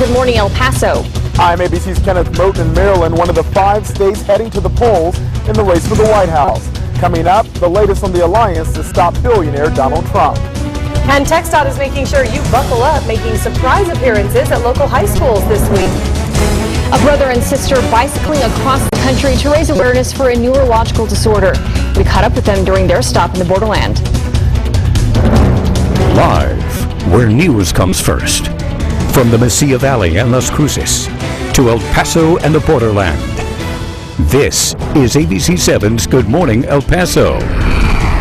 Good Morning El Paso. I'm ABC's Kenneth Moten in Maryland, one of the 5 states heading to the polls in the race for the White House. Coming up, the latest on the alliance to stop billionaire Donald Trump. And TxDOT is making sure you buckle up, making surprise appearances at local high schools this week. A brother and sister bicycling across the country to raise awareness for a neurological disorder. We caught up with them during their stop in the borderland. Live, where news comes first. From the Mesilla Valley and Las Cruces to El Paso and the borderland. This is ABC 7's Good Morning El Paso.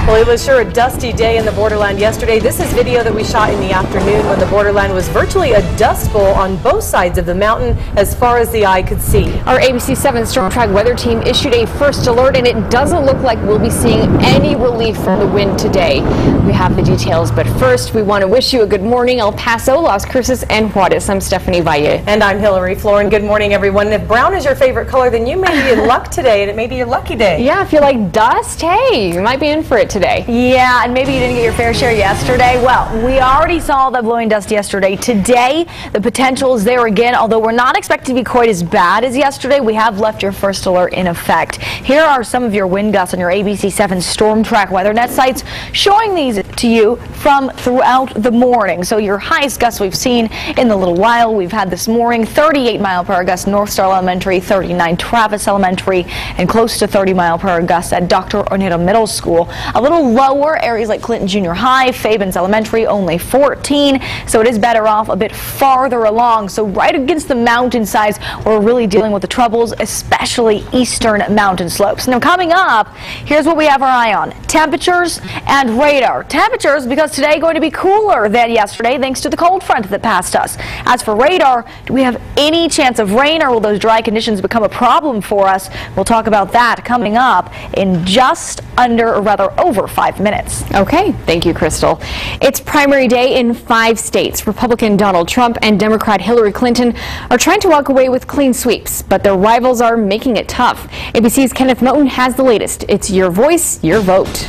Well, it was sure a dusty day in the borderland yesterday. This is video that we shot in the afternoon when the borderland was virtually a dust bowl on both sides of the mountain as far as the eye could see. Our ABC 7 Storm Track weather team issued a first alert, and it doesn't look like we'll be seeing any relief from the wind today. We have the details, but first we want to wish you a good morning, El Paso, Las Cruces, and Juarez. I'm Stephanie Valle. And I'm Hillary Floren. Good morning, everyone. And if brown is your favorite color, then you may be in luck today, and it may be your lucky day. Yeah, if you like dust, hey, you might be in for it today. Yeah, and maybe you didn't get your fair share yesterday. Well, we already saw that blowing dust yesterday. Today, the potential is there again, although we're not expecting to be quite as bad as yesterday. We have left your first alert in effect. Here are some of your wind gusts on your ABC 7 Storm Track weather net sites, showing these to you from throughout the morning. So your highest gusts we've seen in a little while, we've had this morning 38-mile-per-hour gusts North Star Elementary, 39 Travis Elementary, and close to 30-mile-per-hour gusts at Dr. Oneta Middle School. A little lower areas like Clinton Junior High, Fabens Elementary, only 14, so it is better off a bit farther along. So right against the mountainsides, we're really dealing with the troubles, especially eastern mountain slopes. Now coming up, here's what we have our eye on: temperatures and radar. Temperatures, because today going to be cooler than yesterday thanks to the cold front that passed us. As for radar, do we have any chance of rain, or will those dry conditions become a problem for us? We'll talk about that coming up in just under, or rather over 5 minutes. Okay, thank you, Crystal. It's primary day in 5 states. Republican Donald Trump and Democrat Hillary Clinton are trying to walk away with clean sweeps, but their rivals are making it tough. ABC's Kenneth Moten has the latest. It's your voice, your vote.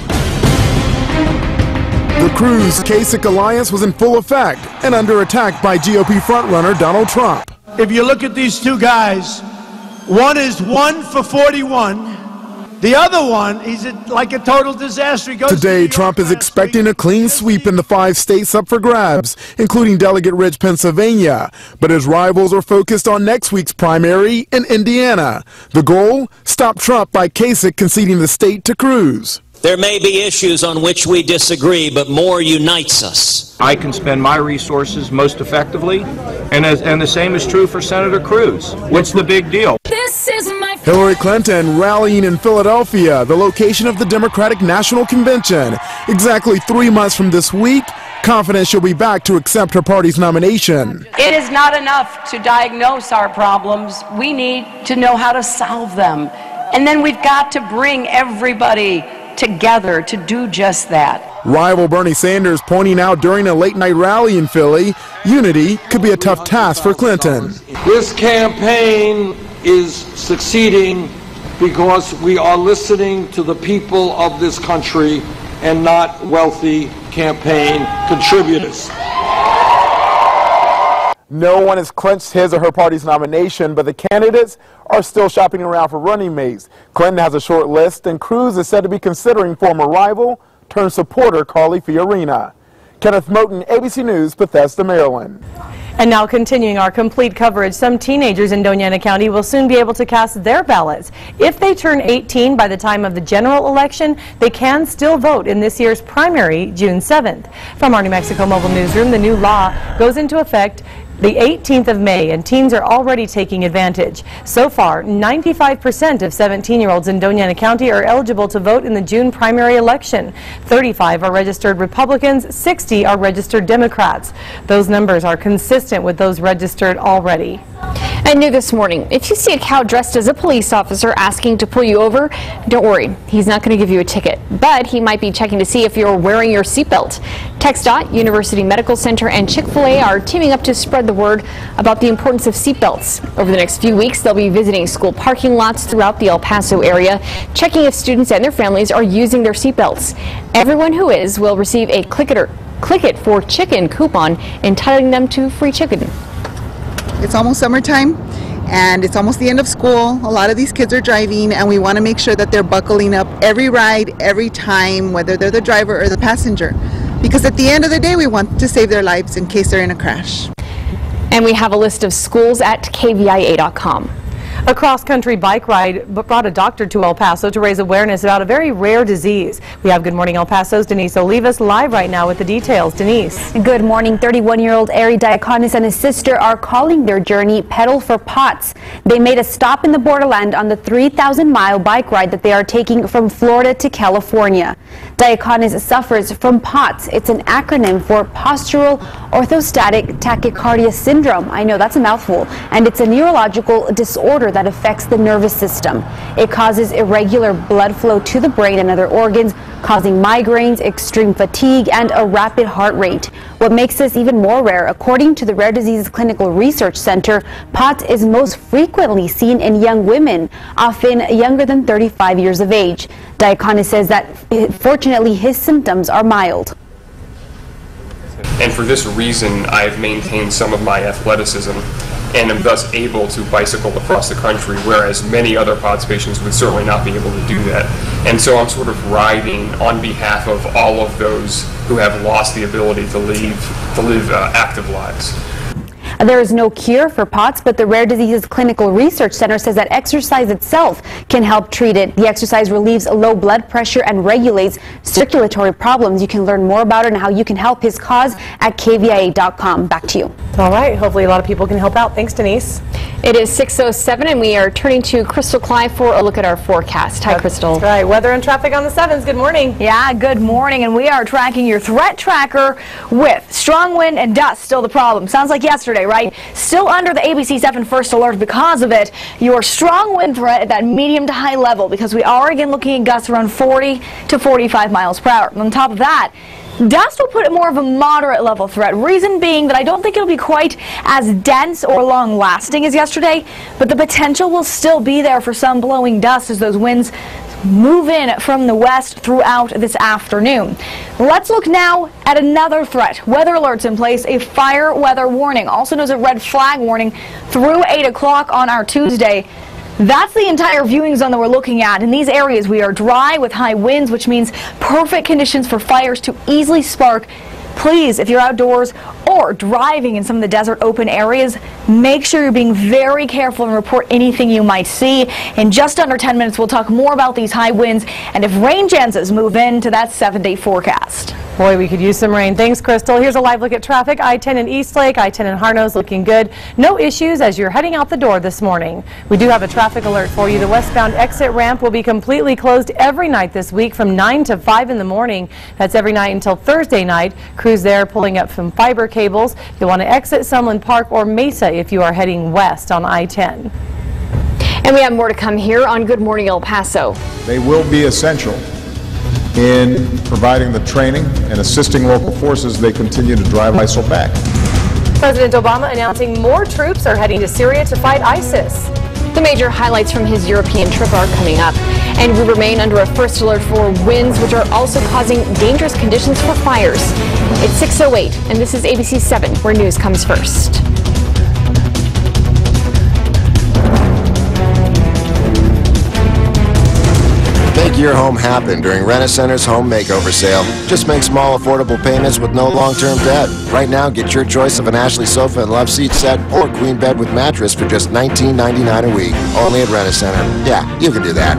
The Cruz-Kasich alliance was in full effect and under attack by GOP frontrunner Donald Trump. If you look at these two guys, one is 1 for 41. The other one, he's like a total disaster. Today, Trump is expecting a clean sweep in the 5 states up for grabs, including delegate-rich Pennsylvania. But his rivals are focused on next week's primary in Indiana. The goal? Stop Trump by Kasich conceding the state to Cruz. There may be issues on which we disagree, but more unites us. I can spend my resources most effectively, and the same is true for Senator Cruz. What's the big deal? Hillary Clinton rallying in Philadelphia, the location of the Democratic National Convention. Exactly 3 months from this week, confident she'll be back to accept her party's nomination. It is not enough to diagnose our problems. We need to know how to solve them. And then we've got to bring everybody together to do just that. Rival Bernie Sanders pointing out during a late-night rally in Philly, unity could be a tough task for Clinton. This campaign is succeeding because we are listening to the people of this country and not wealthy campaign contributors. No one has clinched his or her party's nomination, but the candidates are still shopping around for running mates. Clinton has a short list, and Cruz is said to be considering former rival turned supporter Carly Fiorina. Kenneth Moten, ABC News, Bethesda, Maryland. And now continuing our complete coverage, some teenagers in Doña Ana County will soon be able to cast their ballots. If they turn 18 by the time of the general election, they can still vote in this year's primary, June 7th. From our New Mexico Mobile Newsroom, the new law goes into effect the 18th of May, and teens are already taking advantage. So far, 95% of 17-year-olds in Doña Ana County are eligible to vote in the June primary election. 35 are registered Republicans, 60 are registered Democrats. Those numbers are consistent with those registered already. And new this morning, if you see a cow dressed as a police officer asking to pull you over, don't worry, he's not going to give you a ticket, but he might be checking to see if you're wearing your seatbelt. TxDOT, University Medical Center, and Chick-fil-A are teaming up to spread the word about the importance of seatbelts. Over the next few weeks, they'll be visiting school parking lots throughout the El Paso area, checking if students and their families are using their seatbelts. Everyone who is will receive a Click It for Chicken coupon entitling them to free chicken. It's almost summertime, and it's almost the end of school. A lot of these kids are driving, and we want to make sure that they're buckling up every ride, every time, whether they're the driver or the passenger. Because at the end of the day, we want to save their lives in case they're in a crash. And we have a list of schools at KVIA.com. A cross-country bike ride brought a doctor to El Paso to raise awareness about a very rare disease. We have Good Morning El Paso's Denise Olivas live right now with the details. Denise. Good morning. 31-year-old Ari Diaconis and his sister are calling their journey Pedal for POTS. They made a stop in the borderland on the 3,000-mile bike ride that they are taking from Florida to California. Diaconis suffers from POTS. It's an acronym for Postural Orthostatic Tachycardia Syndrome. I know, that's a mouthful. And it's a neurological disorder that affects the nervous system. It causes irregular blood flow to the brain and other organs, causing migraines, extreme fatigue, and a rapid heart rate. What makes this even more rare, according to the Rare Diseases Clinical Research Center, POTS is most frequently seen in young women, often younger than 35 years of age. Diaconis says that fortunately his symptoms are mild. And for this reason, I've maintained some of my athleticism and am thus able to bicycle across the country, whereas many other POTS patients would certainly not be able to do that. And so I'm sort of riding on behalf of all of those who have lost the ability to live active lives. There is no cure for POTS, but the Rare Diseases Clinical Research Center says that exercise itself can help treat it. The exercise relieves low blood pressure and regulates circulatory problems. You can learn more about it and how you can help his cause at KVIA.com. Back to you. All right. Hopefully a lot of people can help out. Thanks, Denise. It is 6:07 and we are turning to Crystal Clive for a look at our forecast. Hi, Crystal. That's right. Weather and traffic on the 7s. Good morning. Yeah, good morning. And we are tracking your threat tracker with strong wind and dust. Still the problem. Sounds like yesterday, right? Still under the ABC 7 first alert because of it. Your strong wind threat at that medium to high level, because we are again looking at gusts around 40 to 45 miles per hour. On top of that, dust will put it more of a moderate level threat. Reason being that I don't think it'll be quite as dense or long lasting as yesterday, but the potential will still be there for some blowing dust as those winds move in from the west throughout this afternoon. Let's look now at another threat. Weather alerts in place, a fire weather warning, also known as a red flag warning, through 8 o'clock on our Tuesday. That's the entire viewing zone that we're looking at. In these areas, we are dry with high winds, which means perfect conditions for fires to easily spark. Please, if you're outdoors or driving in some of the desert open areas, make sure you're being very careful and report anything you might see. In just under 10 minutes, we'll talk more about these high winds and if rain chances move into that 7-day forecast. Boy, we could use some rain. Thanks, Crystal. Here's a live look at traffic. I-10 in Eastlake, I-10 in Harnose looking good. No issues as you're heading out the door this morning. We do have a traffic alert for you. The westbound exit ramp will be completely closed every night this week from 9 to 5 in the morning. That's every night until Thursday night. Crews there pulling up some fiber cables. You'll want to exit Sumlin Park or Mesa if you are heading west on I-10. And we have more to come here on Good Morning El Paso. They will be essential in providing the training and assisting local forces they continue to drive ISIL back. President Obama announcing more troops are heading to Syria to fight ISIS. The major highlights from his European trip are coming up. And we remain under a first alert for winds, which are also causing dangerous conditions for fires. It's 6:08, and this is ABC 7, where news comes first. Make your home happen during Rent-A-Center's home makeover sale. Just make small, affordable payments with no long-term debt. Right now, get your choice of an Ashley sofa and love seat set or queen bed with mattress for just $19.99 a week. Only at Rent-A-Center. Yeah, you can do that.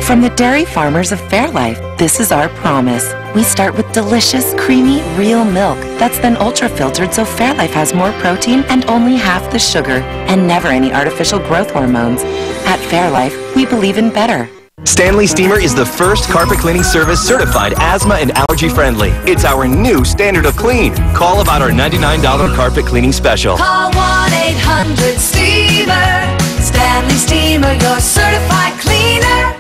From the dairy farmers of Fairlife, this is our promise. We start with delicious, creamy, real milk that's then ultra-filtered so Fairlife has more protein and only half the sugar, and never any artificial growth hormones. At Fairlife, we believe in better. Stanley Steamer is the first carpet cleaning service certified asthma and allergy friendly. It's our new standard of clean. Call about our $99 carpet cleaning special. Call 1-800-STEAMER. Stanley Steamer, your certified cleaner.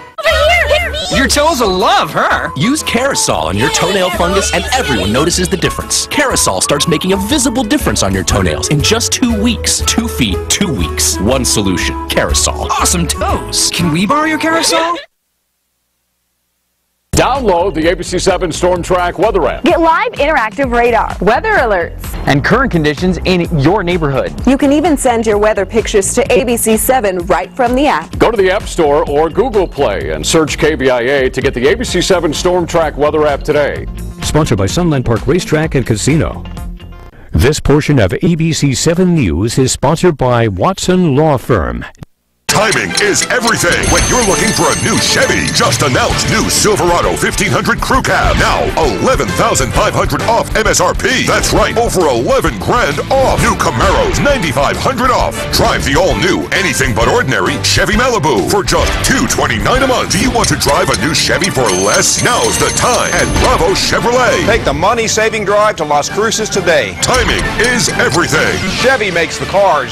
Your toes will love her. Use Carousel on your toenail fungus and everyone notices the difference. Carousel starts making a visible difference on your toenails in just 2 weeks. 2 feet, 2 weeks. One solution. Carousel. Awesome toes. Can we borrow your Carousel? Download the ABC7 Storm Track weather app. Get live interactive radar, weather alerts, and current conditions in your neighborhood. You can even send your weather pictures to ABC7 right from the app. Go to the App Store or Google Play and search KVIA to get the ABC7 Storm Track weather app today. Sponsored by Sunland Park Racetrack and Casino. This portion of ABC7 News is sponsored by Watson Law Firm. Timing is everything when you're looking for a new Chevy. Just announced new Silverado 1500 Crew Cab. Now $11,500 off MSRP. That's right, over 11 grand off. New Camaros $9,500 off. Drive the all-new, anything but ordinary Chevy Malibu for just $229 a month. Do you want to drive a new Chevy for less? Now's the time at Bravo Chevrolet. Take the money-saving drive to Las Cruces today. Timing is everything. Chevy makes the cars.